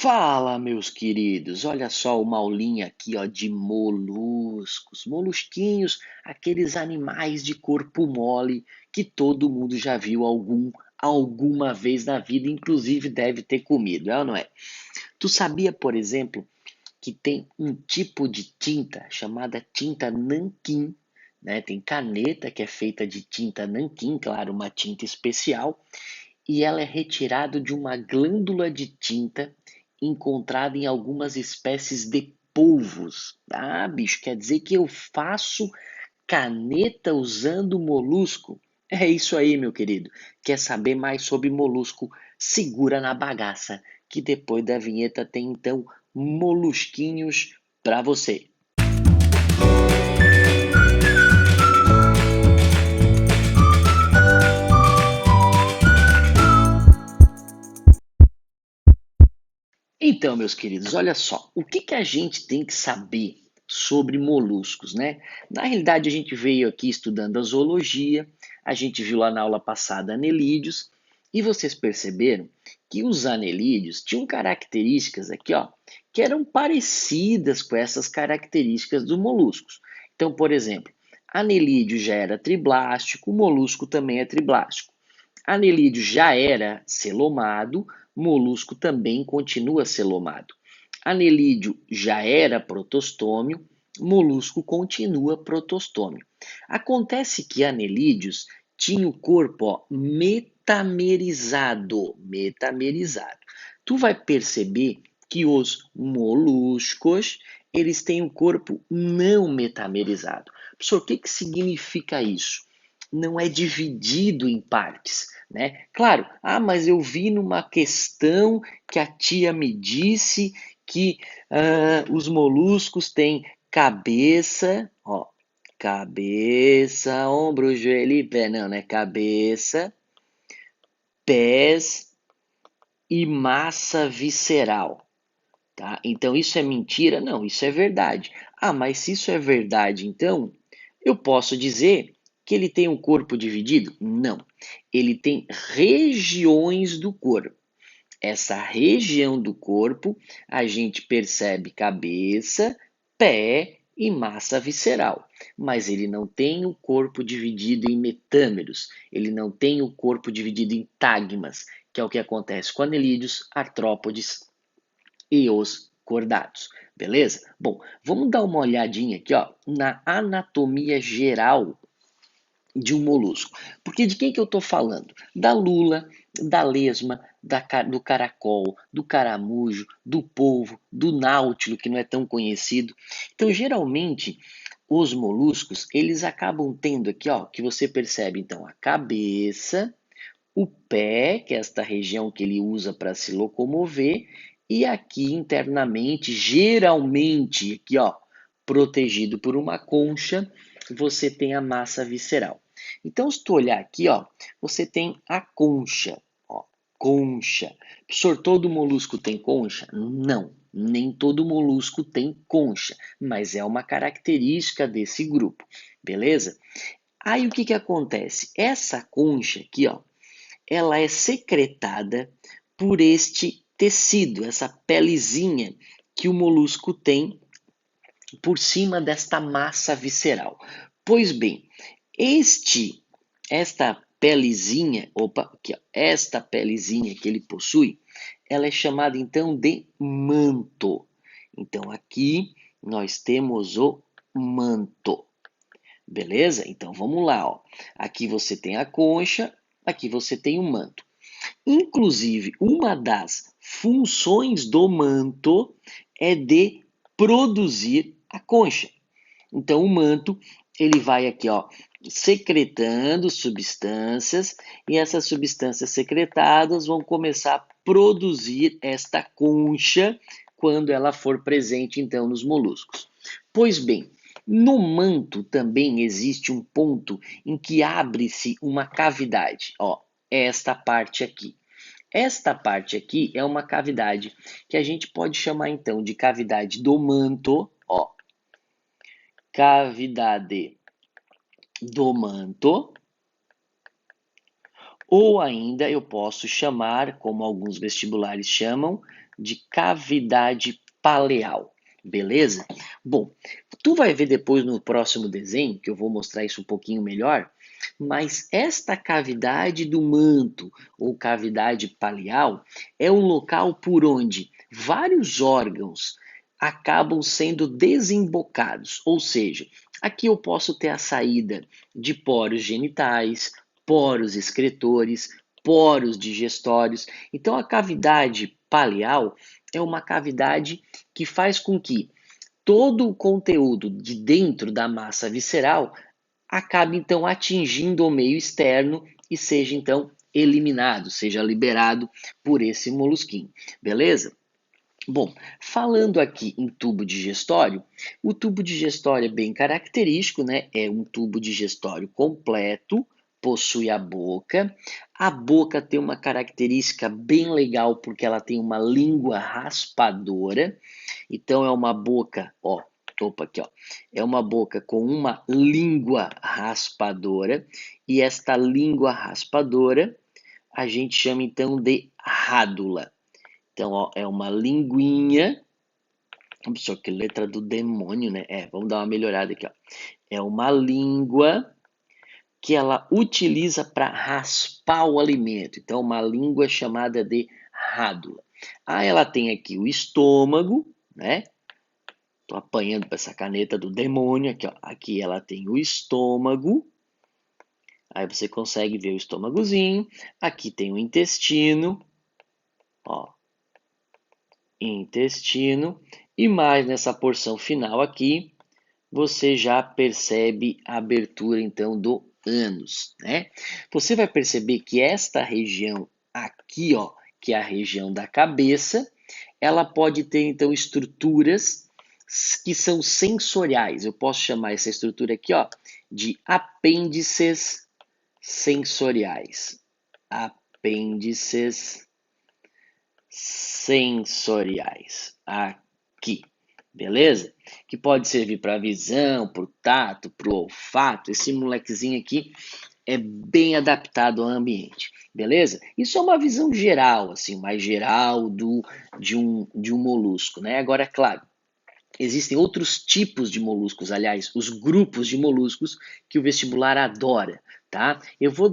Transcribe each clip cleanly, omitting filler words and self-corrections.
Fala, meus queridos! Olha só uma aulinha aqui, ó, de moluscos. Molusquinhos, aqueles animais de corpo mole que todo mundo já viu alguma vez na vida, inclusive deve ter comido, é ou não é? Tu sabia, por exemplo, que tem um tipo de tinta chamada tinta nanquim, né? Tem caneta que é feita de tinta nanquim, claro, uma tinta especial, e ela é retirada de uma glândula de tinta encontrada em algumas espécies de polvos. Ah, bicho, quer dizer que eu faço caneta usando molusco? É isso aí, meu querido. Quer saber mais sobre molusco? Segura na bagaça, que depois da vinheta tem então molusquinhos para você. Então, meus queridos, olha só, o que a gente tem que saber sobre moluscos, né? Na realidade, a gente veio aqui estudando a zoologia, a gente viu lá na aula passada anelídeos, e vocês perceberam que os anelídeos tinham características aqui, ó, que eram parecidas com essas características dos moluscos. Então, por exemplo, anelídeo já era triblástico, o molusco também é triblástico. Anelídeo já era celomado, molusco também continua celomado. Anelídeo já era protostômio, molusco continua protostômio. Acontece que anelídeos tinham o corpo metamerizado. Tu vai perceber que os moluscos, eles têm o corpo não metamerizado. Professor, o que significa isso? Não é dividido em partes, né? Claro, mas eu vi numa questão que a tia me disse que os moluscos têm cabeça, ó, cabeça, ombro, joelho e pé, não, né? Cabeça, pés e massa visceral, tá? Então isso é mentira? Não, isso é verdade. Mas se isso é verdade, então eu posso dizer que ele tem um corpo dividido? Não. Ele tem regiões do corpo. Essa região do corpo a gente percebe cabeça, pé e massa visceral. Mas ele não tem o corpo dividido em metâmeros, ele não tem o corpo dividido em tagmas, que é o que acontece com anelídeos, artrópodes e os cordados. Beleza? Bom, vamos dar uma olhadinha aqui, ó, na anatomia geral de um molusco. Porque de quem que eu estou falando? Da lula, da lesma, do caracol, do caramujo, do polvo, do náutilo, que não é tão conhecido. Então, geralmente, os moluscos, eles acabam tendo aqui, ó, que você percebe, então, a cabeça, o pé, que é esta região que ele usa para se locomover, e aqui internamente, geralmente, aqui, ó, protegido por uma concha, você tem a massa visceral. Então, se tu olhar aqui, ó, você tem a concha, ó, concha. Professor, todo molusco tem concha? Não, nem todo molusco tem concha, mas é uma característica desse grupo, beleza? Aí o que acontece? Essa concha aqui, ó, ela é secretada por este tecido, essa pelezinha que o molusco tem por cima desta massa visceral. Pois bem, esta pelezinha, aqui, ó, esta pelezinha que ele possui, ela é chamada então de manto. Então aqui nós temos o manto. Beleza? Então vamos lá, ó. Aqui você tem a concha, aqui você tem o manto. Inclusive, uma das funções do manto é de produzir a concha. Então, o manto, ele vai aqui, ó, secretando substâncias, e essas substâncias secretadas vão começar a produzir esta concha quando ela for presente, então, nos moluscos. Pois bem, no manto também existe um ponto em que abre-se uma cavidade, ó, esta parte aqui. Esta parte aqui é uma cavidade que a gente pode chamar então de cavidade do manto, ó, cavidade do manto, ou ainda eu posso chamar, como alguns vestibulares chamam, de cavidade paleal, beleza? Bom, tu vai ver depois no próximo desenho, que eu vou mostrar isso um pouquinho melhor, mas esta cavidade do manto ou cavidade paleal é um local por onde vários órgãos acabam sendo desembocados, ou seja, aqui eu posso ter a saída de poros genitais, poros excretores, poros digestórios. Então, a cavidade paleal é uma cavidade que faz com que todo o conteúdo de dentro da massa visceral acabe então atingindo o meio externo e seja então eliminado, seja liberado por esse molusquinho, beleza? Bom, falando aqui em tubo digestório, o tubo digestório é bem característico, né? É um tubo digestório completo, possui a boca. A boca tem uma característica bem legal porque ela tem uma língua raspadora. Então é uma boca, ó, opa aqui, ó. É uma boca com uma língua raspadora e esta língua raspadora a gente chama então de rádula. Então, ó, é uma linguinha. Só que letra do demônio, né? Vamos dar uma melhorada aqui, ó. É uma língua que ela utiliza para raspar o alimento. Então, uma língua chamada de rádula. Ela tem aqui o estômago, né? Tô apanhando para essa caneta do demônio aqui, ó. Aqui ela tem o estômago. Aí você consegue ver o estômagozinho. Aqui tem o intestino, ó. Intestino. E mais nessa porção final aqui, você já percebe a abertura então do ânus, né? Você vai perceber que esta região aqui, ó, que é a região da cabeça, ela pode ter então estruturas que são sensoriais. Eu posso chamar essa estrutura aqui, ó, de apêndices sensoriais. Apêndices sensoriais. Aqui, beleza? Que pode servir para visão, para o tato, para o olfato. Esse molequezinho aqui é bem adaptado ao ambiente, beleza? Isso é uma visão geral, assim, mais geral de um molusco, né? Agora, é claro, existem outros tipos de moluscos, aliás, os grupos de moluscos que o vestibular adora, tá? Eu vou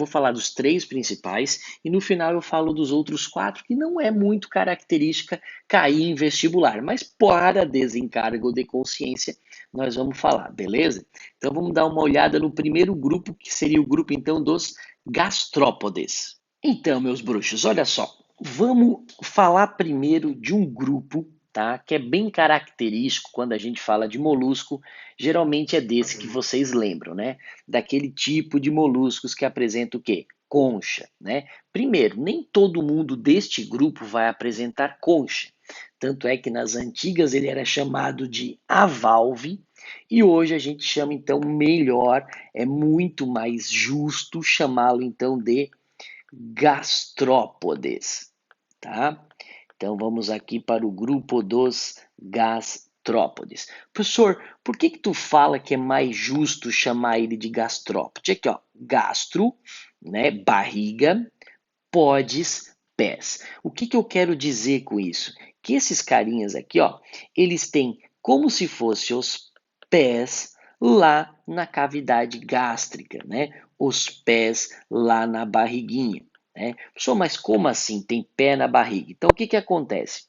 falar dos 3 principais e no final eu falo dos outros 4 que não é muito característica cair em vestibular, mas para desencargo de consciência nós vamos falar, beleza? Então vamos dar uma olhada no primeiro grupo, que seria o grupo então dos gastrópodes. Então, meus bruxos, olha só, vamos falar primeiro de um grupo, tá? Que é bem característico quando a gente fala de molusco, geralmente é desse que vocês lembram, né? Daquele tipo de moluscos que apresenta o quê? Concha, né? Primeiro, nem todo mundo deste grupo vai apresentar concha. Tanto é que nas antigas ele era chamado de avalve e hoje a gente chama então melhor, é muito mais justo chamá-lo então de gastrópodes, tá? Então vamos aqui para o grupo dos gastrópodes. Professor, por que tu fala que é mais justo chamar ele de gastrópode? Aqui, ó, gastro, né, barriga, podes, pés. O que eu quero dizer com isso? Que esses carinhas aqui, ó, eles têm como se fossem os pés lá na cavidade gástrica, né? Os pés lá na barriguinha, né? Professor, mas como assim tem pé na barriga? Então, o que acontece?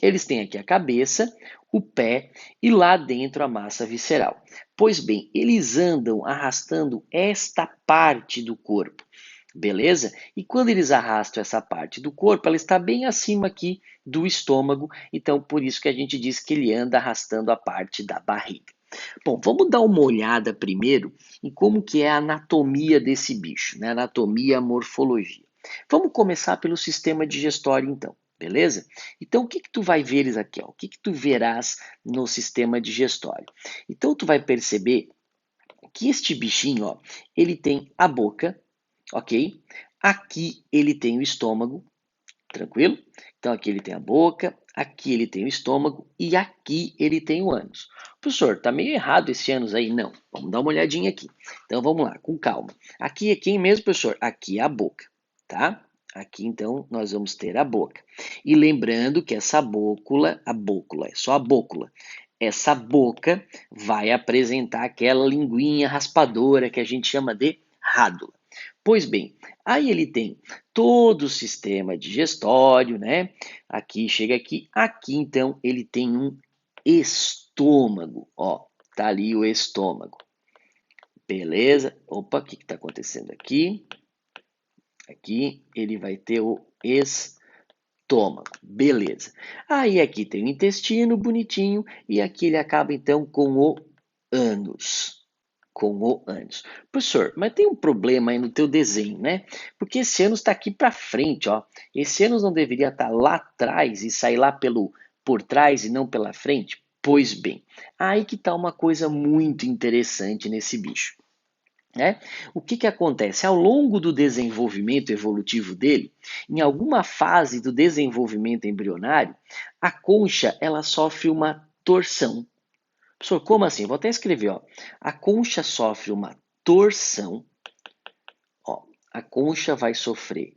Eles têm aqui a cabeça, o pé e lá dentro a massa visceral. Pois bem, eles andam arrastando esta parte do corpo, beleza? E quando eles arrastam essa parte do corpo, ela está bem acima aqui do estômago, então por isso que a gente diz que ele anda arrastando a parte da barriga. Bom, vamos dar uma olhada primeiro em como que é a anatomia desse bicho, né? Anatomia, morfologia. Vamos começar pelo sistema digestório, então, beleza? Então, o que tu vai ver aqui? Ó? O que tu verás no sistema digestório? Então, tu vai perceber que este bichinho, ó, ele tem a boca, ok? Aqui ele tem o estômago, tranquilo? Então, aqui ele tem a boca, aqui ele tem o estômago e aqui ele tem o ânus. Professor, tá meio errado esse ânus aí? Não, vamos dar uma olhadinha aqui. Então, vamos lá, com calma. Aqui é quem mesmo, professor? Aqui é a boca, tá? Aqui, então, nós vamos ter a boca. E lembrando que essa bócula, a bócula, é só a bócula. Essa boca vai apresentar aquela linguinha raspadora que a gente chama de rádula. Pois bem, aí ele tem todo o sistema digestório, né? Aqui, chega aqui. Aqui, então, ele tem um estômago, ó. Tá ali o estômago. Beleza? Opa, o que está acontecendo aqui? Aqui ele vai ter o estômago. Beleza. Aí aqui tem o intestino bonitinho e aqui ele acaba então com o ânus. Com o ânus. Professor, mas tem um problema aí no teu desenho, né? Porque esse ânus está aqui para frente, ó. Esse ânus não deveria estar lá atrás e sair lá por trás e não pela frente? Pois bem, aí que está uma coisa muito interessante nesse bicho. Né? O que acontece? Ao longo do desenvolvimento evolutivo dele, em alguma fase do desenvolvimento embrionário, a concha ela sofre uma torção. Professor, como assim? Vou até escrever. Ó. A concha sofre uma torção. Ó. A concha vai sofrer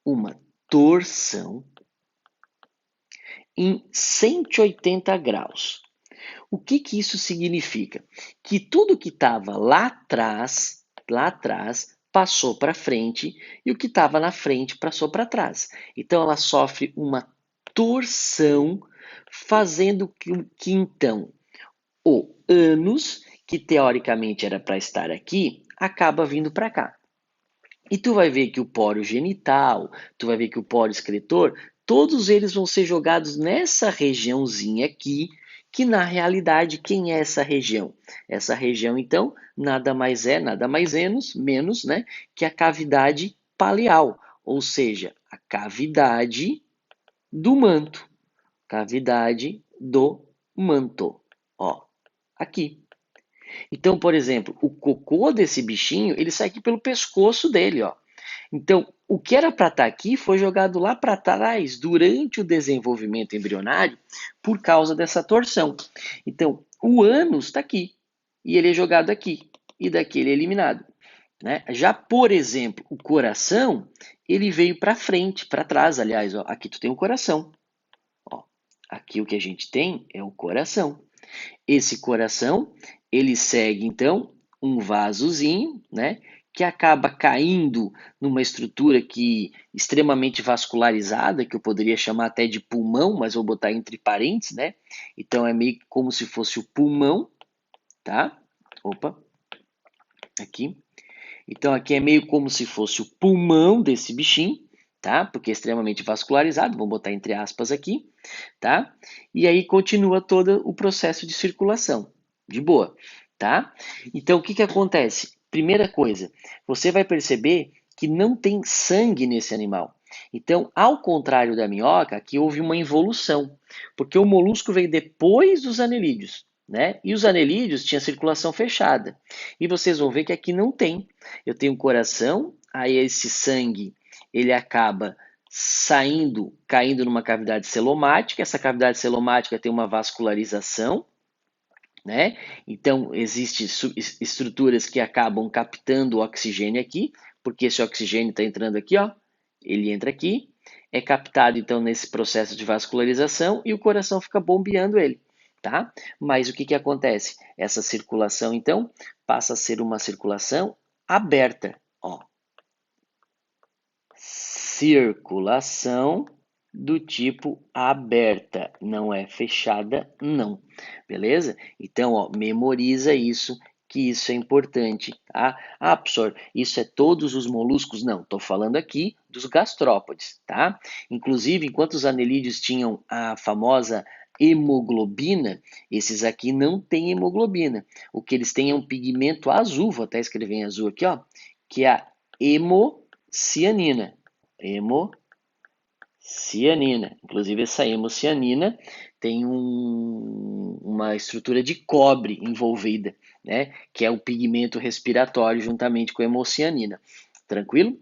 uma torção em 180 graus. O que isso significa? Que tudo que estava lá atrás, passou para frente e o que estava na frente passou para trás. Então ela sofre uma torção, fazendo que então o ânus, que teoricamente era para estar aqui, acaba vindo para cá. E tu vai ver que o póreo genital, tu vai ver que o póreo excretor, todos eles vão ser jogados nessa regiãozinha aqui, que na realidade, quem é essa região? Essa região, então, nada mais é, nada mais menos, né, que a cavidade paleal, ou seja, a cavidade do manto. Cavidade do manto. Ó, aqui. Então, por exemplo, o cocô desse bichinho, ele sai aqui pelo pescoço dele, ó. Então, o que era para estar aqui foi jogado lá para trás durante o desenvolvimento embrionário por causa dessa torção. Então, o ânus está aqui e ele é jogado aqui e daqui ele é eliminado. Né? Já, por exemplo, o coração, ele veio para frente, para trás, aliás, ó, aqui tu tem o coração. Ó, aqui o que a gente tem é o coração. Esse coração, ele segue então um vasozinho, né, que acaba caindo numa estrutura que extremamente vascularizada, que eu poderia chamar até de pulmão, mas vou botar entre parênteses, né? Então é meio como se fosse o pulmão, tá? Opa, aqui. Então aqui é meio como se fosse o pulmão desse bichinho, tá? Porque é extremamente vascularizado, vou botar entre aspas aqui, tá? E aí continua todo o processo de circulação, de boa, tá? Então o que acontece? Primeira coisa, você vai perceber que não tem sangue nesse animal. Então, ao contrário da minhoca, aqui houve uma involução, porque o molusco veio depois dos anelídeos, né? E os anelídeos tinham circulação fechada. E vocês vão ver que aqui não tem. Eu tenho um coração, aí esse sangue ele acaba saindo, caindo numa cavidade celomática. Essa cavidade celomática tem uma vascularização, né? Então, existem estruturas que acabam captando o oxigênio aqui, porque esse oxigênio está entrando aqui, ó, ele entra aqui, é captado então nesse processo de vascularização e o coração fica bombeando ele, tá? Mas o que acontece? Essa circulação então passa a ser uma circulação aberta, ó. Circulação do tipo aberta, não é fechada, não. Beleza? Então, ó, memoriza isso, que isso é importante, tá? Ah, professor, isso é todos os moluscos? Não, estou falando aqui dos gastrópodes, tá? Inclusive, enquanto os anelídeos tinham a famosa hemoglobina, esses aqui não têm hemoglobina. O que eles têm é um pigmento azul, vou até escrever em azul aqui, ó, que é a hemocianina. Hemocianina. Inclusive, essa hemocianina tem uma estrutura de cobre envolvida, né? Que é o pigmento respiratório juntamente com a hemocianina. Tranquilo?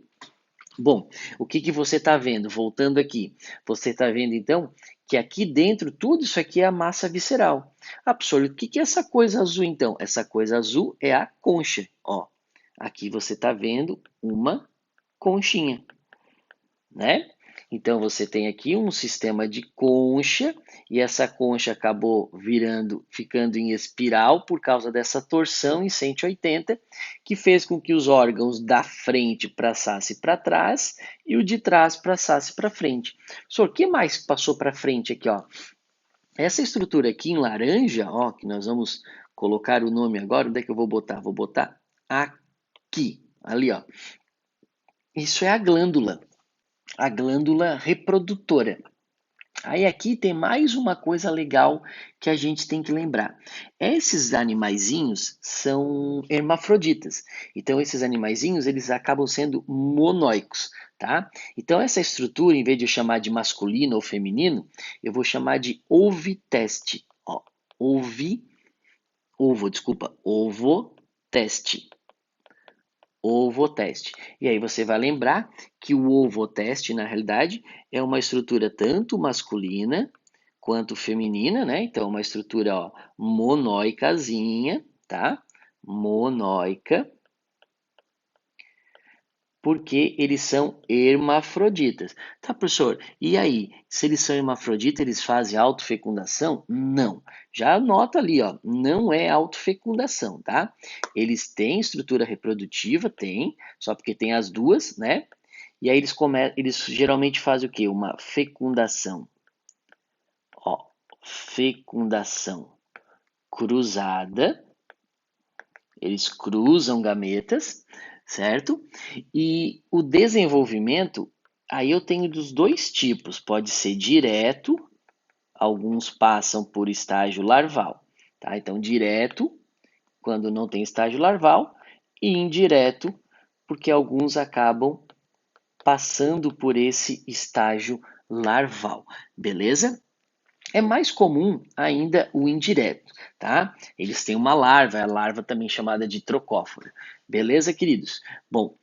Bom, o que você está vendo? Voltando aqui, você está vendo então que aqui dentro tudo isso aqui é a massa visceral. Ah, professor, o que é essa coisa azul então? Essa coisa azul é a concha. Ó, aqui você está vendo uma conchinha. né? Então você tem aqui um sistema de concha e essa concha acabou ficando em espiral por causa dessa torção em 180, que fez com que os órgãos da frente passassem para trás e o de trás passasse para frente. Só o que mais passou para frente aqui, ó? Essa estrutura aqui em laranja, ó, que nós vamos colocar o nome agora, onde é que eu vou botar? Vou botar aqui, ali, ó. Isso é a glândula reprodutora. Aí aqui tem mais uma coisa legal que a gente tem que lembrar. Esses animaizinhos são hermafroditas. Então esses animaizinhos, eles acabam sendo monóicos, tá? Então essa estrutura, em vez de eu chamar de masculino ou feminino, eu vou chamar de oviteste. Ó, ovoteste. Ovoteste. E aí você vai lembrar que o ovoteste, na realidade, é uma estrutura tanto masculina quanto feminina, né? Então, uma estrutura, ó, monóicazinha, tá? Monóica, porque eles são hermafroditas. Tá, professor? E aí, se eles são hermafroditas, eles fazem autofecundação? Não. Já anota ali, ó, não é autofecundação, tá? Eles têm estrutura reprodutiva, tem, só porque tem as duas, né? E aí eles geralmente fazem o quê? Uma fecundação. Ó, fecundação cruzada. Eles cruzam gametas, certo? E o desenvolvimento, aí eu tenho dos dois tipos, pode ser direto, alguns passam por estágio larval, tá? Então, direto, quando não tem estágio larval, e indireto, porque alguns acabam passando por esse estágio larval, beleza? É mais comum ainda o indireto, tá? Eles têm uma larva, a larva também chamada de trocófora. Beleza, queridos? Bom, o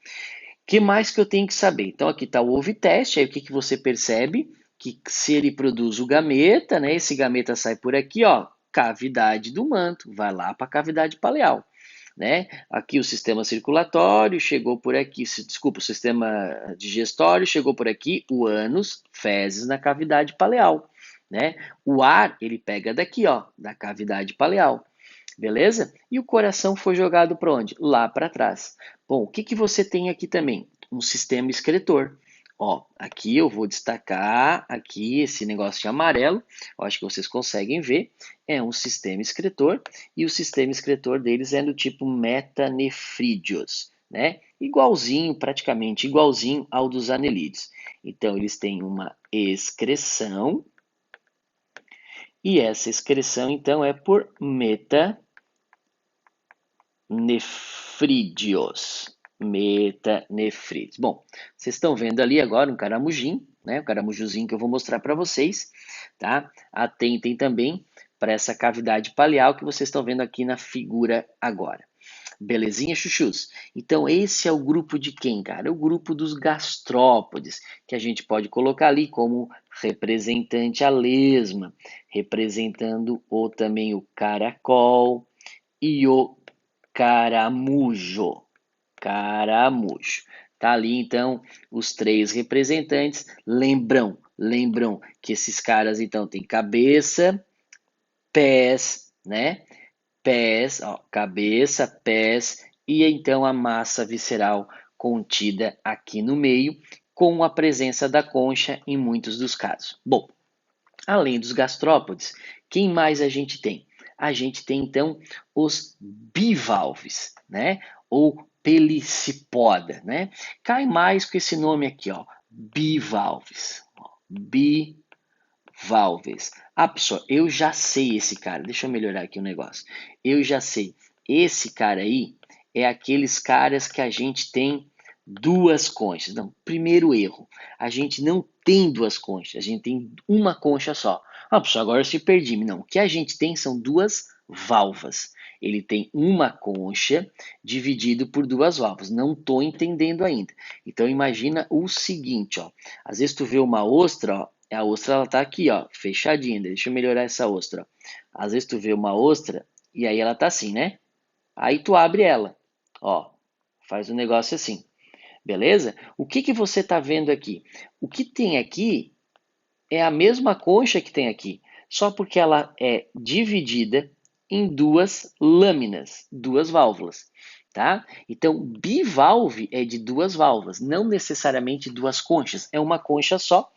que mais que eu tenho que saber? Então, aqui está o oviteste, aí o que, que você percebe? Que se ele produz o gameta, né? Esse gameta sai por aqui, ó, cavidade do manto, vai lá para a cavidade paleal. Né? Aqui o sistema circulatório chegou por aqui, desculpa, o sistema digestório chegou por aqui, o ânus, fezes na cavidade paleal, né? O ar ele pega daqui, ó, da cavidade paleal, beleza? E o coração foi jogado para onde? Lá para trás. Bom, o que que você tem aqui também? Um sistema excretor. Ó, aqui eu vou destacar aqui esse negócio de amarelo, eu acho que vocês conseguem ver, é um sistema excretor e o sistema excretor deles é do tipo metanefrídeos, né? Igualzinho, praticamente igualzinho ao dos anelídeos. Então eles têm uma excreção e essa excreção então é por metanefrídeos. Metanefrídeos. Bom, vocês estão vendo ali agora um caramujim, né? O caramujuzinho que eu vou mostrar para vocês, tá? Atentem também para essa cavidade paleal que vocês estão vendo aqui na figura agora. Belezinha, chuchus? Então, esse é o grupo de quem, cara? É o grupo dos gastrópodes, que a gente pode colocar ali como representante a lesma, representando também o caracol e o caramujo. Caramujo. Tá ali então os três representantes. Lembram que esses caras então têm cabeça, pés, né? Pés, ó, cabeça, pés e então a massa visceral contida aqui no meio, com a presença da concha em muitos dos casos. Bom, além dos gastrópodes, quem mais a gente tem? A gente tem então os bivalves, né? Ou pelicipoda, né? Cai mais com esse nome aqui, ó, bivalves. Bivalves. Ah, pessoal, eu já sei esse cara. Deixa eu melhorar aqui o negócio. Eu já sei. Esse cara aí é aqueles caras que a gente tem duas conchas. Não, primeiro erro. A gente não tem duas conchas, a gente tem uma concha só. Ah, pessoal, agora eu se perdi. Não, o que a gente tem são duas válvulas. Ele tem uma concha dividido por duas válvulas. Não estou entendendo ainda. Então imagina o seguinte, ó. Às vezes tu vê uma ostra, ó, a ostra ela tá aqui, ó, fechadinha. Deixa eu melhorar essa ostra. Ó. Às vezes tu vê uma ostra e aí ela tá assim, né? Aí tu abre ela, ó, faz um negócio assim. beleza? O que que você está vendo aqui? O que tem aqui é a mesma concha que tem aqui, só porque ela é dividida em duas lâminas, duas válvulas, tá? Então, bivalve é de duas válvulas, não necessariamente duas conchas, é uma concha só,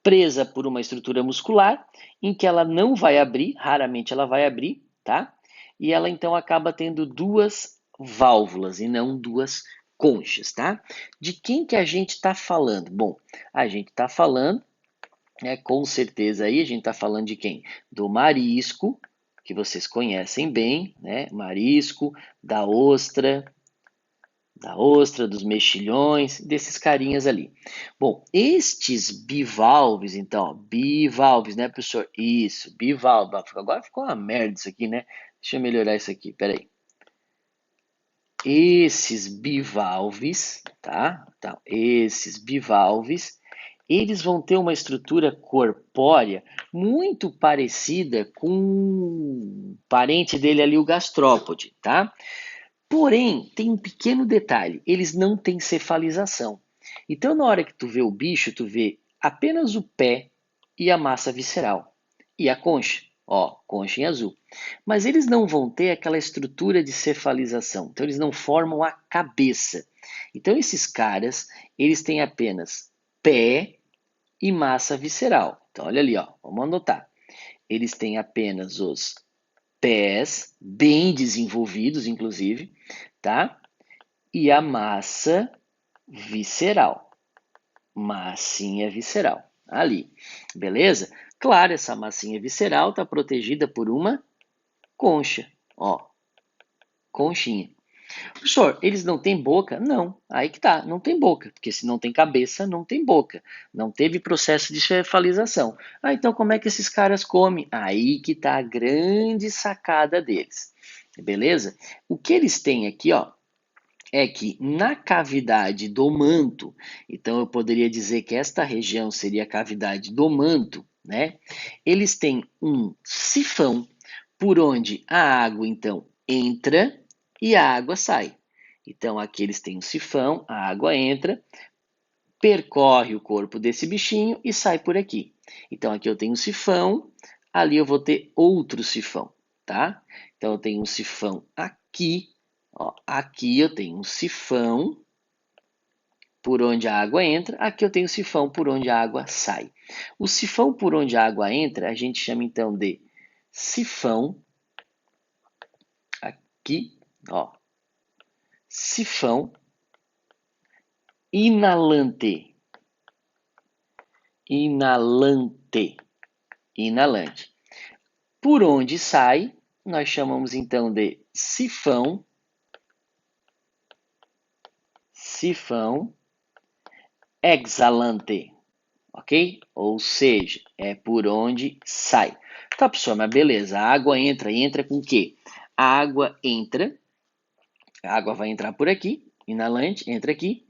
presa por uma estrutura muscular, em que ela não vai abrir, raramente ela vai abrir, tá? E ela então acaba tendo duas válvulas e não duas conchas, tá? De quem que a gente está falando? Bom, a gente está falando, com certeza aí, a gente está falando de quem? Do marisco, que vocês conhecem bem, né? Marisco, da ostra, dos mexilhões, desses carinhas ali. Bom, estes bivalves, então, bivalves, né, professor? Isso, bivalve. Agora ficou uma merda isso aqui, né? Deixa eu melhorar isso aqui, peraí. Esses bivalves, tá? Então, esses bivalves, eles vão ter uma estrutura corpórea muito parecida com o parente dele ali, o gastrópode, tá? Porém, tem um pequeno detalhe, eles não têm cefalização. Então, na hora que tu vê o bicho, tu vê apenas o pé e a massa visceral. E a concha, ó, concha em azul. Mas eles não vão ter aquela estrutura de cefalização. Então, eles não formam a cabeça. Então, esses caras, eles têm apenas pé e massa visceral. Então, olha ali, ó, vamos anotar. Eles têm apenas os pés, bem desenvolvidos, inclusive, tá? E a massa visceral. Massinha visceral. Ali. Beleza? Claro, essa massinha visceral está protegida por uma concha. Ó, conchinha. Professor, eles não têm boca? Não. Aí que tá, não tem boca. Porque se não tem cabeça, não tem boca. Não teve processo de cefalização. Ah, então como é que esses caras comem? Aí que tá a grande sacada deles. Beleza? O que eles têm aqui, ó, é que na cavidade do manto, então eu poderia dizer que esta região seria a cavidade do manto, né? Eles têm um sifão por onde a água então entra e a água sai. Então aqui eles têm um sifão, a água entra, percorre o corpo desse bichinho e sai por aqui. Então aqui eu tenho um sifão, ali eu vou ter outro sifão, tá? Então eu tenho um sifão aqui, ó, aqui eu tenho um sifão por onde a água entra, aqui eu tenho um sifão por onde a água sai. O sifão por onde a água entra, a gente chama então de sifão, aqui, ó, sifão inalante, inalante, inalante. Por onde sai, nós chamamos então de sifão, sifão exalante, ok? Ou seja, é por onde sai. Tá, pessoal, mas beleza, a água entra e entra com o quê? A água entra, a água vai entrar por aqui, inalante, entra aqui.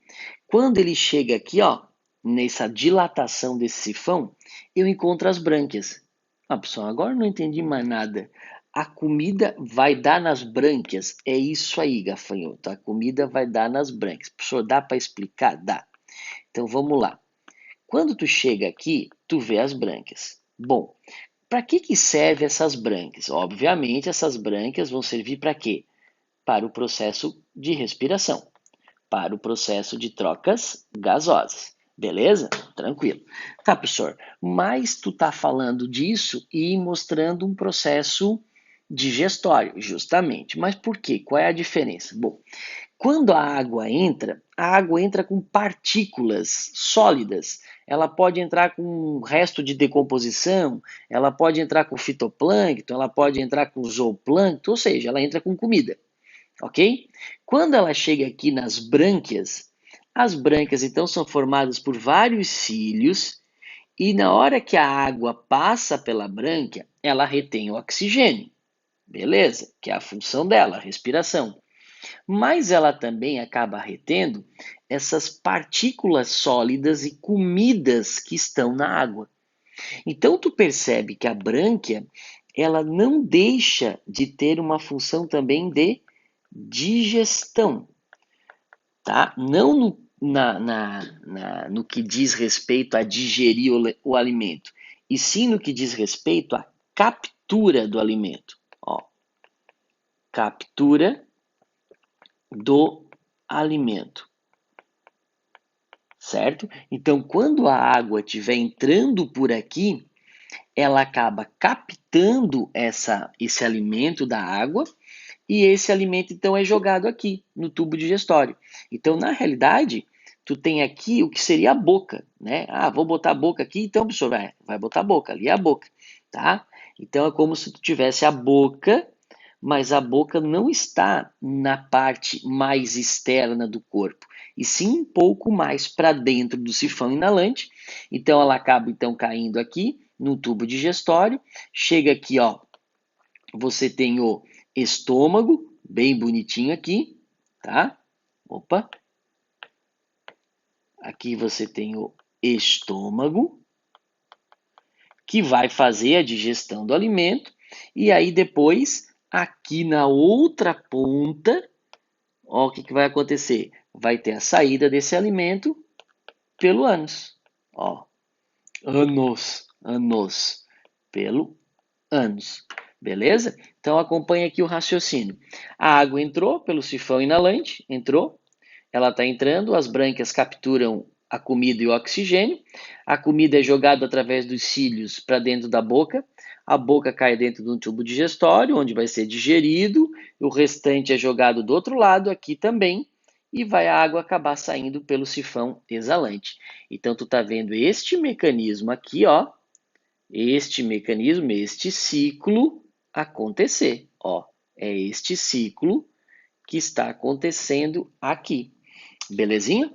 Quando ele chega aqui, ó, nessa dilatação desse sifão, eu encontro as brânquias. Ah, pessoal, agora não entendi mais nada. A comida vai dar nas brânquias. É isso aí, gafanhoto. A comida vai dar nas brânquias. Professor, dá para explicar? Dá. Então vamos lá. Quando tu chega aqui, tu vê as brânquias. Bom, para que servem essas brânquias? Obviamente, essas brânquias vão servir para quê? Para o processo de respiração, para o processo de trocas gasosas. Beleza? Tranquilo. Tá, professor, mas tu tá falando disso e mostrando um processo digestório, justamente. Mas por quê? Qual é a diferença? Bom, quando a água entra com partículas sólidas. Ela pode entrar com resto de decomposição, ela pode entrar com fitoplâncton, ela pode entrar com zooplâncton, ou seja, ela entra com comida, ok? Quando ela chega aqui nas brânquias, as brânquias então são formadas por vários cílios e na hora que a água passa pela brânquia, ela retém o oxigênio, beleza? Que é a função dela, a respiração. Mas ela também acaba retendo essas partículas sólidas e comidas que estão na água. Então tu percebe que a brânquia, ela não deixa de ter uma função também de digestão, tá? Não no no que diz respeito a digerir o alimento, e sim no que diz respeito à captura do alimento. Ó, captura do alimento, certo? Então, quando a água estiver entrando por aqui, ela acaba captando esse alimento da água e esse alimento então é jogado aqui no tubo digestório. Então, na realidade, tu tem aqui o que seria a boca, né? Ah, vou botar a boca aqui, então, professor, vai botar a boca, ali é a boca, tá? Então, é como se tu tivesse a boca, mas a boca não está na parte mais externa do corpo, e sim um pouco mais para dentro do sifão inalante. Então, ela acaba então caindo aqui no tubo digestório, chega aqui, ó, você tem o estômago, bem bonitinho aqui, tá? Opa. Aqui você tem o estômago, que vai fazer a digestão do alimento, e aí depois, aqui na outra ponta, ó, o que vai acontecer? Vai ter a saída desse alimento pelo ânus, ó, ânus, pelo ânus. Beleza? Então acompanha aqui o raciocínio. A água entrou pelo sifão inalante, entrou, ela está entrando, as brânquias capturam a comida e o oxigênio, a comida é jogada através dos cílios para dentro da boca, a boca cai dentro de um tubo digestório, onde vai ser digerido, o restante é jogado do outro lado, aqui também, e vai a água acabar saindo pelo sifão exalante. Então, tu está vendo este mecanismo aqui, ó, este mecanismo, este ciclo acontecer. Ó, é este ciclo que está acontecendo aqui. Belezinha?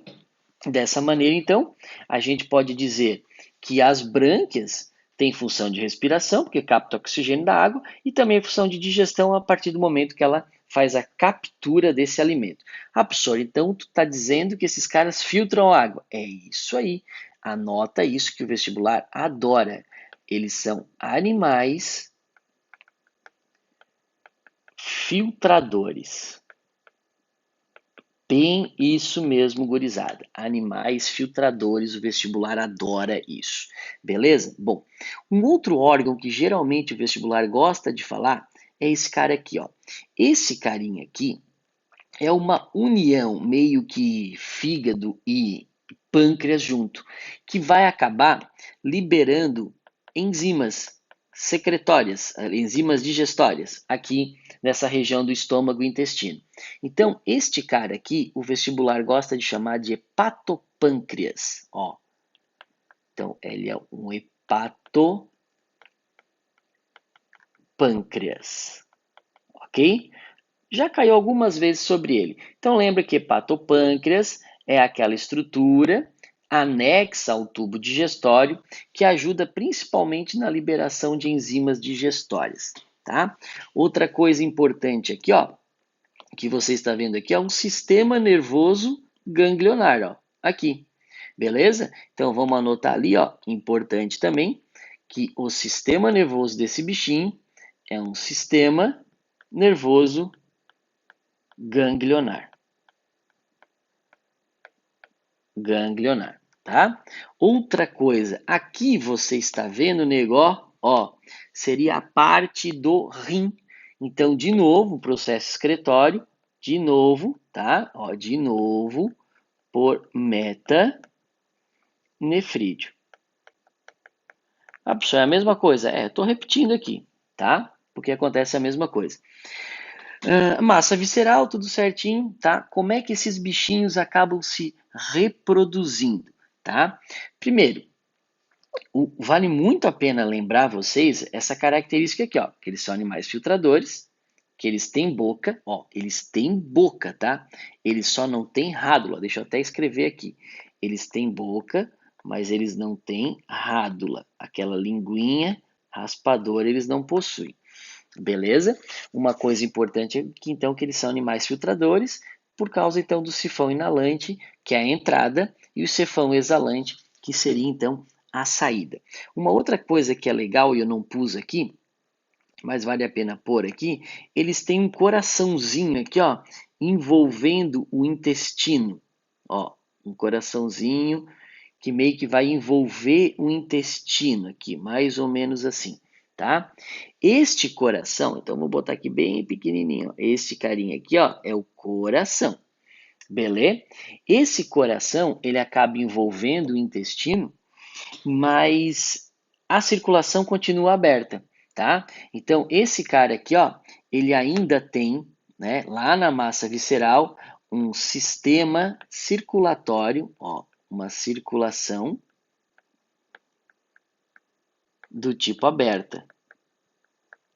Dessa maneira, então, a gente pode dizer que as brânquias têm função de respiração, porque capta oxigênio da água, e também função de digestão a partir do momento que ela faz a captura desse alimento. Ah, professor, então tu está dizendo que esses caras filtram a água. É isso aí. Anota isso que o vestibular adora. Eles são animais filtradores. Bem isso mesmo, gurizada. Animais filtradores, o vestibular adora isso. Beleza? Bom, um outro órgão que geralmente o vestibular gosta de falar é esse cara aqui, ó. Esse carinha aqui é uma união meio que fígado e pâncreas junto, que vai acabar liberando enzimas secretórias, enzimas digestórias, aqui nessa região do estômago e intestino. Então, este cara aqui, o vestibular gosta de chamar de hepatopâncreas. Ó. Então, ele é um hepatopâncreas. Ok? Já caiu algumas vezes sobre ele. Então lembra que hepatopâncreas é aquela estrutura anexa ao tubo digestório que ajuda principalmente na liberação de enzimas digestórias, tá? Outra coisa importante aqui, ó, que você está vendo aqui é um sistema nervoso ganglionar, ó, aqui. Beleza? Então vamos anotar ali, ó, importante também que o sistema nervoso desse bichinho é um sistema nervoso ganglionar. Ganglionar, tá? Outra coisa, aqui você está vendo, nego, ó, seria a parte do rim. Então, de novo, processo excretório, de novo, tá? Ó, de novo, por metanefrídeo. Ah, professor, é a mesma coisa? É, estou repetindo aqui, tá? Porque acontece a mesma coisa. Massa visceral, tudo certinho, tá? Como é que esses bichinhos acabam se reproduzindo, tá? Primeiro, vale muito a pena lembrar vocês essa característica aqui, ó, que eles são animais filtradores, que eles têm boca, ó, eles têm boca, tá? Eles só não têm rádula, deixa eu até escrever aqui. Eles têm boca, mas eles não têm rádula, aquela linguinha raspadora eles não possuem. Beleza? Uma coisa importante é que então que eles são animais filtradores, por causa então do sifão inalante, que é a entrada, e o sifão exalante, que seria então a saída. Uma outra coisa que é legal e eu não pus aqui, mas vale a pena pôr aqui, eles têm um coraçãozinho aqui, ó, envolvendo o intestino, ó, um coraçãozinho que meio que vai envolver o intestino aqui, mais ou menos assim, tá? Este coração, então vou botar aqui bem pequenininho, ó. Este carinha aqui, ó, é o coração, beleza? Esse coração, ele acaba envolvendo o intestino, mas a circulação continua aberta, tá? Então, esse cara aqui, ó, ele ainda tem, né, lá na massa visceral, um sistema circulatório, ó, uma circulação do tipo aberta,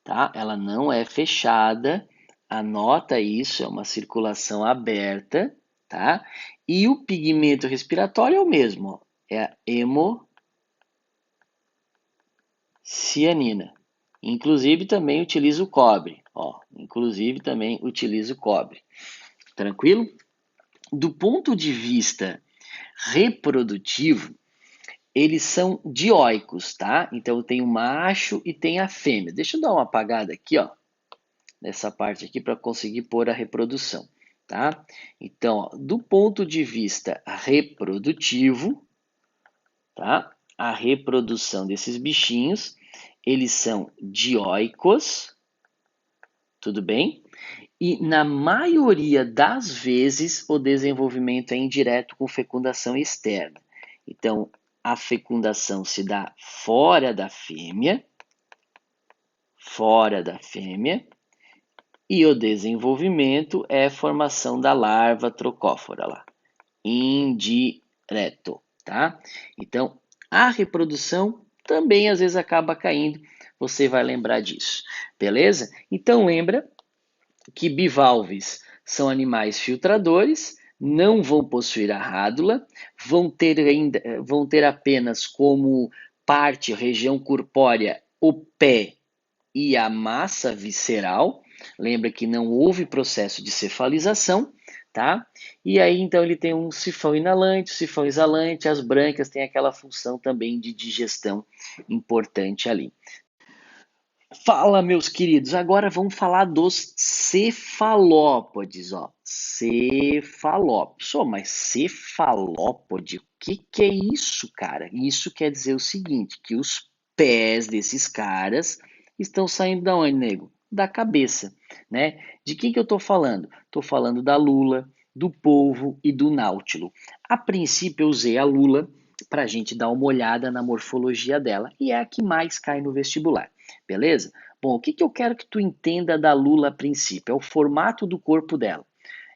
tá? Ela não é fechada, anota isso, é uma circulação aberta, tá? E o pigmento respiratório é o mesmo, ó, é a hemocianina. Inclusive também utiliza o cobre, ó, inclusive também utiliza o cobre. Tranquilo? Do ponto de vista reprodutivo, eles são dioicos, tá? Então tem o macho e tem a fêmea. Deixa eu dar uma apagada aqui, ó, nessa parte aqui para conseguir pôr a reprodução, tá? Então, ó, do ponto de vista reprodutivo, tá? A reprodução desses bichinhos, eles são dioicos, tudo bem? E na maioria das vezes o desenvolvimento é indireto com fecundação externa. Então, a fecundação se dá fora da fêmea, e o desenvolvimento é a formação da larva trocófora lá, indireto, tá? Então, a reprodução também às vezes acaba caindo, você vai lembrar disso, beleza? Então lembra que bivalves são animais filtradores, não vão possuir a rádula, vão ter apenas como parte, região corpórea, o pé e a massa visceral. Lembra que não houve processo de cefalização, tá? E aí então ele tem um sifão inalante, sifão exalante, as brânquias têm aquela função também de digestão importante ali. Fala, meus queridos, agora vamos falar dos cefalópodes, ó. Cefalópodes. Oh, mas cefalópode, o que é isso, cara? Isso quer dizer o seguinte, que os pés desses caras estão saindo da onde, nego? Da cabeça, né? De quem que eu tô falando? Tô falando da lula, do polvo e do náutilo. A princípio eu usei a lula para a gente dar uma olhada na morfologia dela, e é a que mais cai no vestibular. Beleza? Bom, o que eu quero que tu entenda da lula a princípio? É o formato do corpo dela.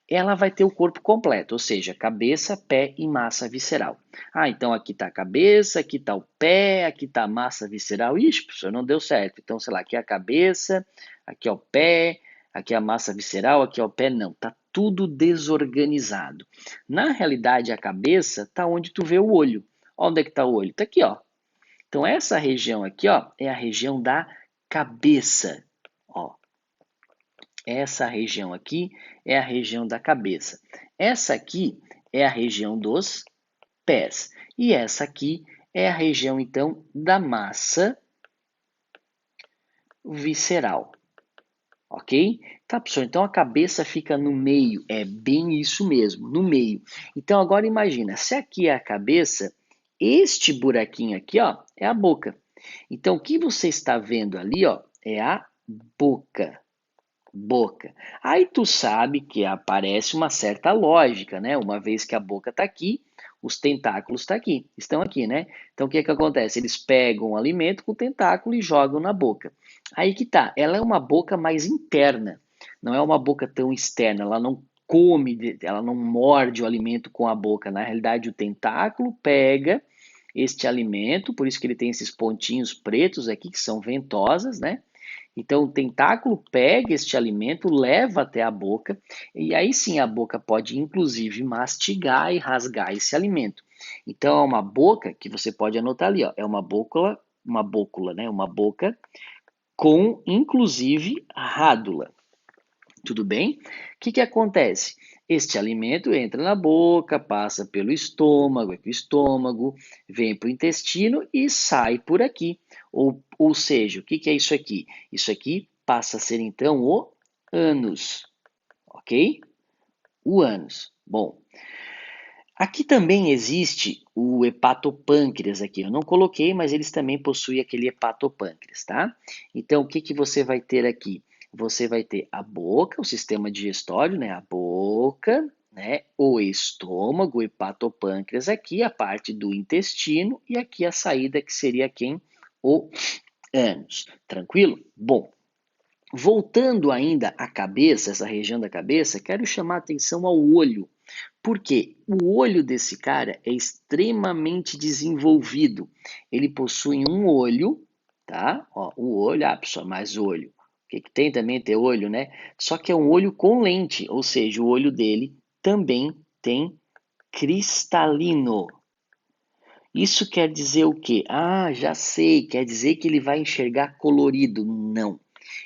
Ela vai ter o corpo completo, ou seja, cabeça, pé e massa visceral. Ah, então aqui está a cabeça, aqui está o pé, aqui está a massa visceral. Ixi, professor, não deu certo. Então, sei lá, aqui é a cabeça, aqui é o pé, aqui é a massa visceral, aqui é o pé. Não, tá tudo desorganizado. Na realidade, a cabeça está onde tu vê o olho. Onde é que está o olho? Está aqui, ó. Então, essa região aqui, ó, é a região da cabeça. Ó, essa região aqui é a região da cabeça. Essa aqui é a região dos pés. E essa aqui é a região, então, da massa visceral. Ok? Tá, professor? Então a cabeça fica no meio. É bem isso mesmo, no meio. Então agora imagina, se aqui é a cabeça, este buraquinho aqui, ó, é a boca. Então o que você está vendo ali, ó, é a boca. Boca. Aí tu sabe que aparece uma certa lógica, né? Uma vez que a boca está aqui, os tentáculos estão aqui, né? Então o que que acontece? Eles pegam o alimento com o tentáculo e jogam na boca. Aí que tá, ela é uma boca mais interna, não é uma boca tão externa, ela não come, ela não morde o alimento com a boca. Na realidade, o tentáculo pega este alimento, por isso que ele tem esses pontinhos pretos aqui, que são ventosas, né? Então, o tentáculo pega este alimento, leva até a boca, e aí sim a boca pode, inclusive, mastigar e rasgar esse alimento. Então, é uma boca que você pode anotar ali, ó, é uma bócula, né? Uma boca com, inclusive, rádula. Tudo bem? O que acontece? Este alimento entra na boca, passa pelo estômago, aqui o estômago, vem para o intestino e sai por aqui. Ou seja, o que é isso aqui? Isso aqui passa a ser então o ânus, ok? O ânus. Bom, Aqui também existe o hepatopâncreas aqui. Eu não coloquei, mas eles também possuem aquele hepatopâncreas, tá? Então, o que que você vai ter aqui? Você vai ter a boca, o sistema digestório, né? A boca, né? O estômago, o hepatopâncreas aqui, a parte do intestino e aqui a saída que seria quem? O ânus. Tranquilo? Bom, voltando ainda à cabeça, essa região da cabeça, quero chamar a atenção ao olho. Porque o olho desse cara é extremamente desenvolvido. Ele possui um olho, tá? Ó, o olho, pessoal, mais olho. O que, que tem também ter olho, né? Só que é um olho com lente, ou seja, o olho dele também tem cristalino. Isso quer dizer o quê? Ah, já sei, quer dizer que ele vai enxergar colorido. Não.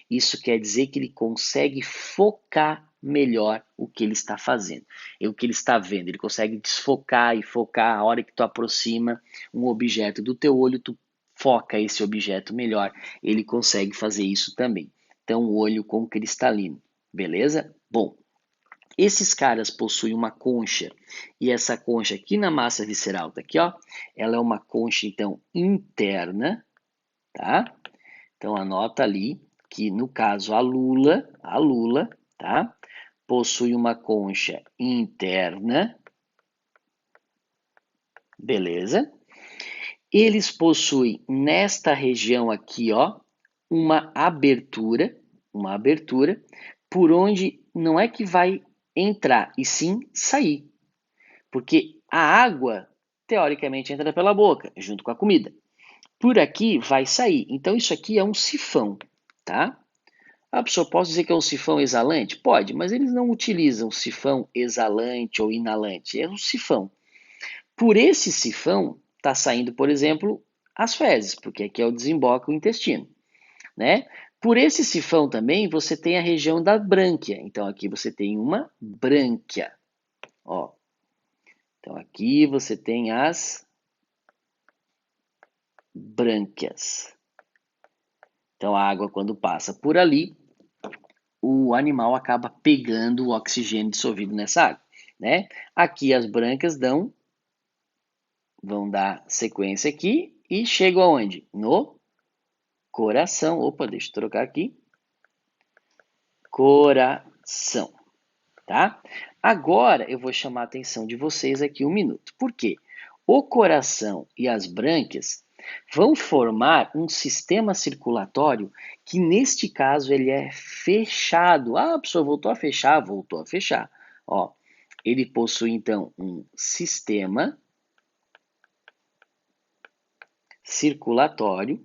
Isso quer dizer que ele consegue focar melhor o que ele está fazendo, o que ele está vendo. Ele consegue desfocar e focar a hora que tu aproxima um objeto do teu olho, tu foca esse objeto melhor. Ele consegue fazer isso também. Então, o olho com cristalino, beleza? Bom, esses caras possuem uma concha, e essa concha aqui na massa visceral, tá aqui, ó, ela é uma concha, então, interna, tá? Então, anota ali que, no caso, a lula, tá? Possui uma concha interna, beleza? Eles possuem, nesta região aqui, ó, uma abertura, por onde não é que vai entrar, e sim sair. Porque a água, teoricamente, entra pela boca, junto com a comida. Por aqui vai sair. Então, isso aqui é um sifão, tá? Ah, professor, posso dizer que é um sifão exalante? Pode, mas eles não utilizam sifão exalante ou inalante. É um sifão. Por esse sifão, está saindo, por exemplo, as fezes, porque aqui é o desemboca o intestino, né? Por esse sifão também, você tem a região da brânquia. Então, aqui você tem uma brânquia, ó. Então, aqui você tem as brânquias. Então, a água, quando passa por ali, o animal acaba pegando o oxigênio dissolvido nessa água, né? Aqui as brancas vão dar sequência aqui e chegam aonde? No coração. Opa, deixa eu trocar aqui. Coração, tá? Agora eu vou chamar a atenção de vocês aqui um minuto. Por quê? O coração e as brânquias vão formar um sistema circulatório que, neste caso, ele é fechado. Ah, a pessoa voltou a fechar? Voltou a fechar. Ó, ele possui, então, um sistema circulatório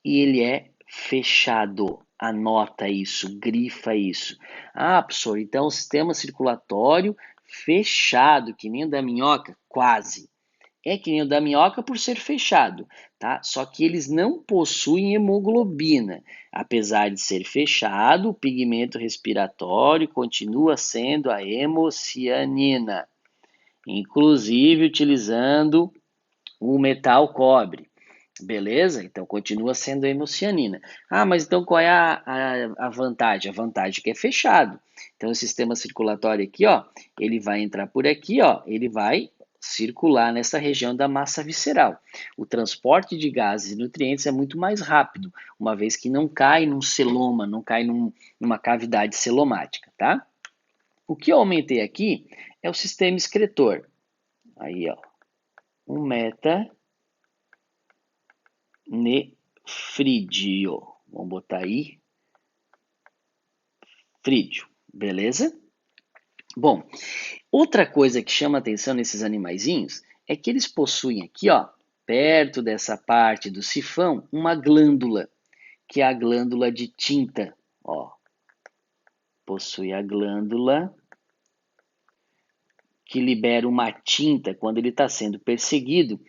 e ele é fechado. Anota isso, grifa isso. Ah, professor, então o sistema circulatório fechado, que nem o da minhoca? Quase. É que nem o da minhoca por ser fechado, tá? Só que eles não possuem hemoglobina. Apesar de ser fechado, o pigmento respiratório continua sendo a hemocianina, inclusive utilizando o metal cobre. Beleza? Então continua sendo a hemocianina. Ah, mas então qual é a vantagem? A vantagem é que é fechado. Então o sistema circulatório aqui, ó, ele vai entrar por aqui, ó, ele vai circular nessa região da massa visceral. O transporte de gases e nutrientes é muito mais rápido, uma vez que não cai num celoma, não cai numa cavidade celomática, tá? O que eu aumentei aqui é o sistema excretor. Aí, ó, um meta nefrídeo. Vamos botar aí frídeo, beleza? Bom, outra coisa que chama atenção nesses animaizinhos é que eles possuem aqui, ó, perto dessa parte do sifão, uma glândula, que é a glândula de tinta, ó. Possui a glândula que libera uma tinta quando ele está sendo perseguido,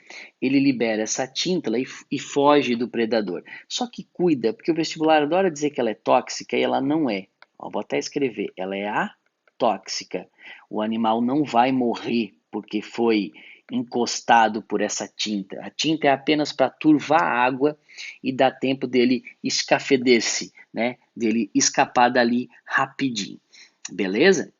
ele libera essa tinta e foge do predador. Só que cuida, porque o vestibular adora dizer que ela é tóxica e ela não é. Ó, vou até escrever, ela é atóxica. O animal não vai morrer porque foi encostado por essa tinta. A tinta é apenas para turvar a água e dar tempo dele escafeder-se, né? Dele escapar dali rapidinho. Beleza?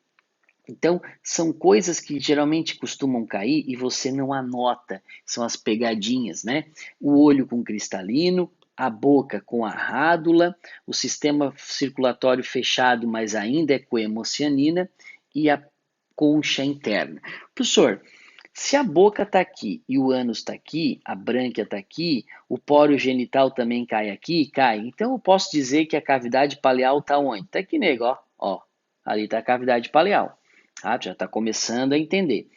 Então, são coisas que geralmente costumam cair e você não anota. São as pegadinhas, né? O olho com cristalino, a boca com a rádula, o sistema circulatório fechado, mas ainda é com hemocianina, e a concha interna. Professor, se a boca está aqui e o ânus está aqui, a brânquia está aqui, o póreo genital também cai aqui, cai. Então eu posso dizer que a cavidade paleal está onde? Está aqui, nego, ó. Ali está a cavidade paleal. Tá? Já está começando a entender.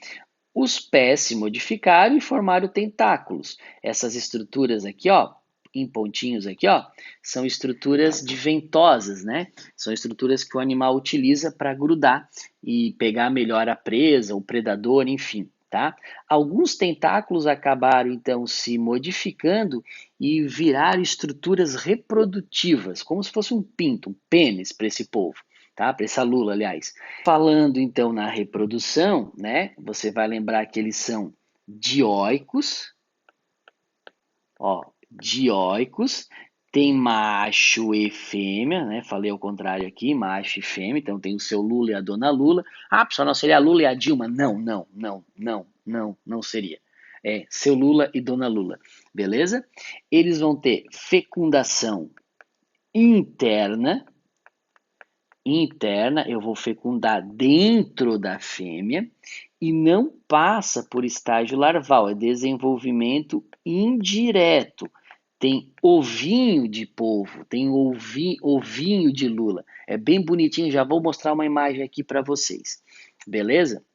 Os pés se modificaram e formaram tentáculos. Essas estruturas aqui, ó, em pontinhos aqui, ó, são estruturas de ventosas, né? São estruturas que o animal utiliza para grudar e pegar melhor a presa, o predador, enfim, tá? Alguns tentáculos acabaram então se modificando e viraram estruturas reprodutivas, como se fosse um pinto, um pênis para esse povo. Tá? Para essa lula, aliás. Falando então na reprodução, né? Você vai lembrar que eles são dioicos, ó, dioicos, tem macho e fêmea, né? Falei ao contrário aqui, macho e fêmea, então tem o seu Lula e a dona Lula. Ah, pessoal, não seria a Lula e a Dilma? Não seria. É seu Lula e dona Lula, beleza? Eles vão ter fecundação interna, eu vou fecundar dentro da fêmea e não passa por estágio larval, é desenvolvimento indireto. Tem ovinho de polvo, tem ovinho de lula. É bem bonitinho, já vou mostrar uma imagem aqui para vocês. Beleza?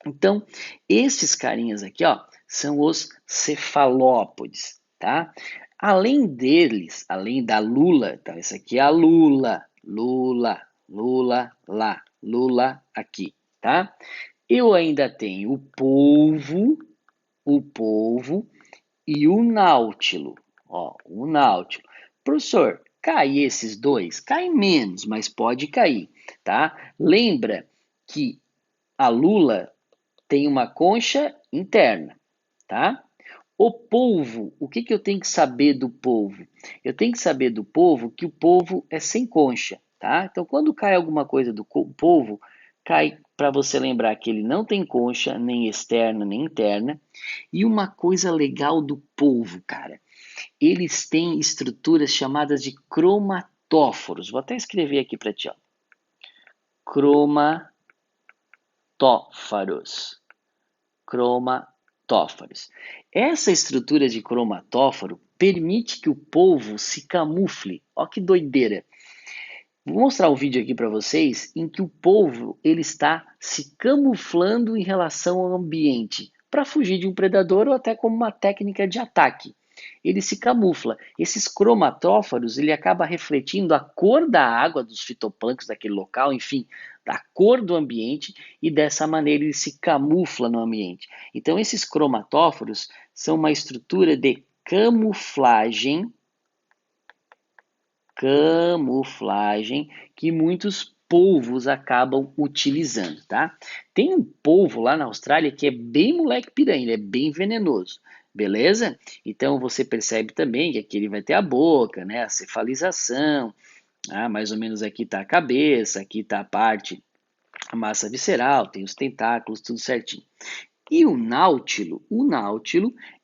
Então, esses carinhas aqui, ó, são os cefalópodes, tá? Além deles, além da lula, tá? Essa aqui é a lula, lula lá, lula aqui, tá? Eu ainda tenho o polvo e o náutilo, ó, o náutilo. Professor, cai esses dois? Cai menos, mas pode cair, tá? Lembra que a lula tem uma concha interna, tá? O polvo, o que eu tenho que saber do polvo? Eu tenho que saber do polvo que o polvo é sem concha, tá? Então, quando cai alguma coisa do polvo, cai para você lembrar que ele não tem concha, nem externa, nem interna. E uma coisa legal do polvo, cara, eles têm estruturas chamadas de cromatóforos. Vou até escrever aqui para ti, ó. Cromatóforos. Cromatóforos. Essa estrutura de cromatóforo permite que o polvo se camufle. Olha que doideira. Vou mostrar um vídeo aqui para vocês em que o polvo ele está se camuflando em relação ao ambiente para fugir de um predador ou até como uma técnica de ataque. Ele se camufla. Esses cromatóforos ele acaba refletindo a cor da água dos fitoplânctons daquele local, enfim, da cor do ambiente e dessa maneira ele se camufla no ambiente. Então esses cromatóforos são uma estrutura de camuflagem que muitos polvos acabam utilizando, tá? Tem um polvo lá na Austrália que é bem moleque piranha, ele é bem venenoso, beleza? Então você percebe também que aqui ele vai ter a boca, né? A cefalização, mais ou menos aqui tá a cabeça, aqui tá a parte, a massa visceral, tem os tentáculos, tudo certinho. E o náutilo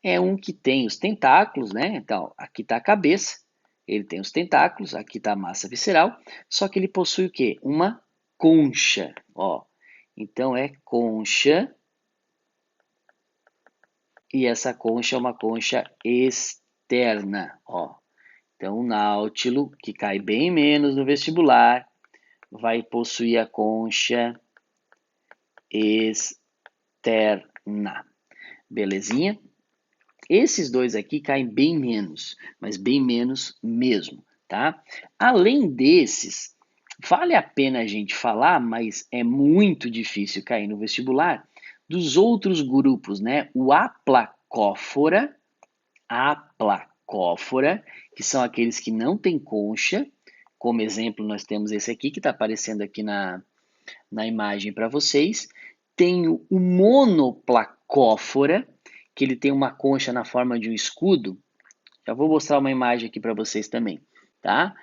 é um que tem os tentáculos, né? Então, aqui está a cabeça, ele tem os tentáculos, aqui está a massa visceral, só que ele possui o quê? Uma concha, ó. Então, é concha, e essa concha é uma concha externa, ó. Então, o náutilo, que cai bem menos no vestibular, vai possuir a concha externa. Belezinha? Esses dois aqui caem bem menos, mas bem menos mesmo, tá? Além desses, vale a pena a gente falar, mas é muito difícil cair no vestibular, dos outros grupos, né? O aplacófora, que são aqueles que não têm concha. Como exemplo, nós temos esse aqui que está aparecendo aqui na imagem para vocês. Tem o monoplacóforo, placófora, que ele tem uma concha na forma de um escudo. Já vou mostrar uma imagem aqui para vocês também, tá?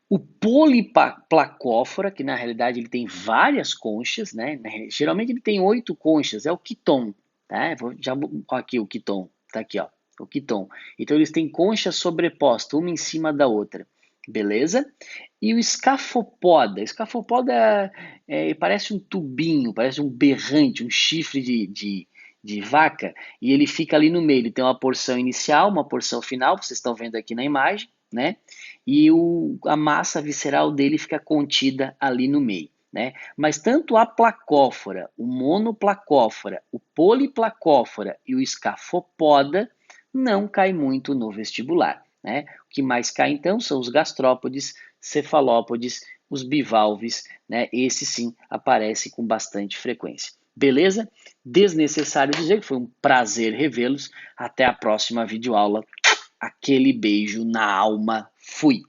O poliplacófora, que na realidade ele tem várias conchas, né? Geralmente ele tem 8 conchas, é o quiton, tá? Aqui o quiton, tá aqui, ó, o quiton. Então eles têm conchas sobrepostas, uma em cima da outra, beleza? E o escafopoda parece um tubinho, parece um berrante, um chifre de vaca, e ele fica ali no meio. Ele tem uma porção inicial, uma porção final, vocês estão vendo aqui na imagem, né? E a massa visceral dele fica contida ali no meio, né? Mas tanto a placófora, o monoplacófora, o poliplacófora e o escafopoda não cai muito no vestibular, né? O que mais cai então são os gastrópodes, cefalópodes, os bivalves, né? Esse sim aparece com bastante frequência. Beleza? Desnecessário dizer que foi um prazer revê-los. Até a próxima videoaula. Aquele beijo na alma. Fui!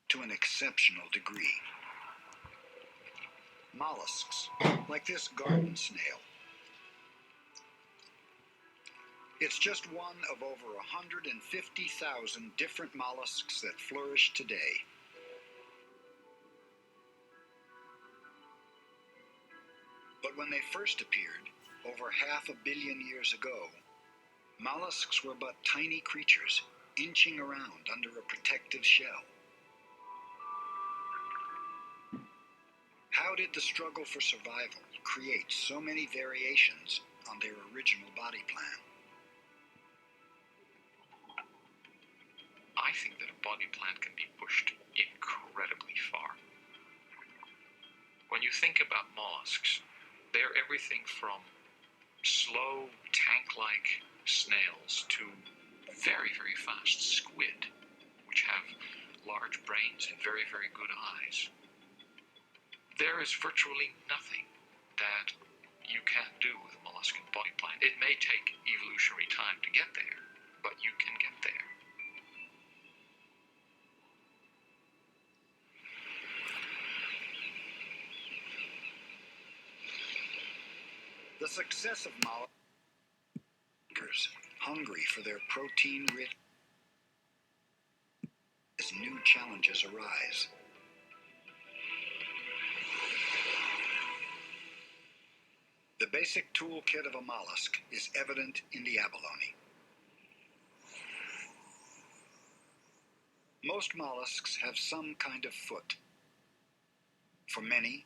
To an exceptional degree. Mollusks, like this garden snail. It's just one of over 150,000 different mollusks that flourish today. But when they first appeared, over 500 million years ago, mollusks were but tiny creatures inching around under a protective shell. How did the struggle for survival create so many variations on their original body plan? I think that a body plan can be pushed incredibly far. When you think about mollusks, they're everything from slow, tank-like snails to very, very fast squid, which have large brains and very, very good eyes. There is virtually nothing that you can't do with a molluscan body plan. It may take evolutionary time to get there, but you can get there. The success of mollusks, hungry for their protein-rich, as new challenges arise. The basic toolkit of a mollusk is evident in the abalone. Most mollusks have some kind of foot. For many,